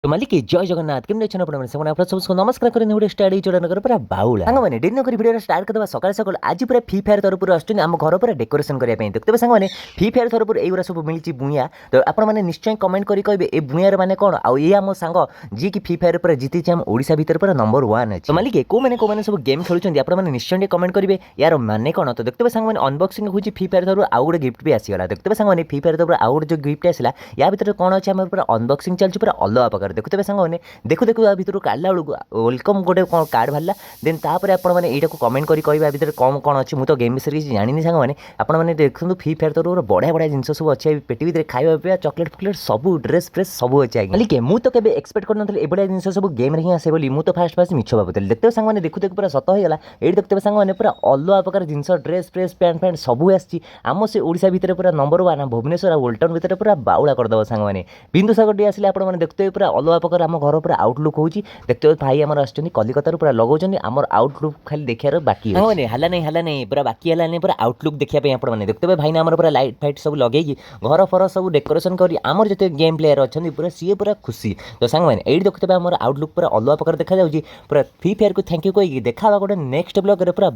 तो मालिक जय जगन्नाथ केमती अच्छे आप सब नमस्कार करें गोटे स्टार्ट नगर पूरा बाउला सांग दिन कर भिडियो स्टार्ट करदे सकाल सकाल आज पूरा फ्री फायर तरफ आम घर पूरा डेकोरेशन करने देखते सांग फ्री फायर तरफ यही सब मिली बुआ तो आपने निश्चय कमेंट करें ए बुआर मैंने कौन आउ ये आम सांग जी की फ्री फायर पूरा जीती आम ओडिशा भितर पूरा नंबर 1 अच्छे तो मालिक कौन सब गेम खेलुंट आपने निश्चय कमेंट करेंगे यार माने कौन तो देखते सांग अनबक्सिंग होची फ्री फायर तरफ आउ गोटे गिफ्ट भी आसीगला देखते सांग फ्री फायर तरफ आउ गोटे जो गिफ्ट आसला या भितर कौन अच्छे आम पूरा अनबक्सिंग चलती पूरा अलग प्रकार देखते सांग देखु देखु आ भितर काढ़ला बेलू वेलकम गोटे कौन कार्ड बाहर देन तापर आपने यहाँ कमेंट करी कह भितर कौन कौन अच्छी मुझे गेम विषय किसी जानी सांग मैंने आपने देखो फ्री फायर तरफ बढ़िया बढ़िया जिन सब अच्छे पेटी भितर खाଇବା पिया चॉकलेट फकलेट सब ड्रेस फ्रेस सब अच्छे आगे मुझे तो एक्सपेक्ट करनी एभलिया जिन सब गेम ही आसे बोली मुझे फास्ट फास्ट मिछ भावुली देखते सांग मैंने देखु देखु पूरा सत होगा ये देखते सांग मैंने पूरा अलग प्रकार जिन ड्रेस फ्रेस पैंट फैंट सब आम से ओडिशा भितर पूरा नंबर 1 भुवनेश्वर ओल्टन भितर पूरा बाउला करदेव सांग मैंने बिंदुसागर आसिले आपने देखते पूरा अलग प्रकार आम घर पूरा आउटलुक होची देखते भाई आमर आछन कलिकता पूरा लगाउछन आमर आउटलुक खाली देखार बाकी है हला नहीं पूरा बाकी हला नहीं पूरा आउटलुक देखिया पे आपने देखते भाई आमर पूरा लाइट फाइट सब लगे घर फर सब डेकोरेशन करी आमर जते गेम प्लेयर अच्छा पूरा सी पूरा खुशी तो सांग मैंने ये देखते आमर आउटलुक पूरा अलग प्रकार देखा जाउची पूरा फ्री फायर को थैंक यू कही देखा गोटे नेक्स्ट ब्लॉग पूरा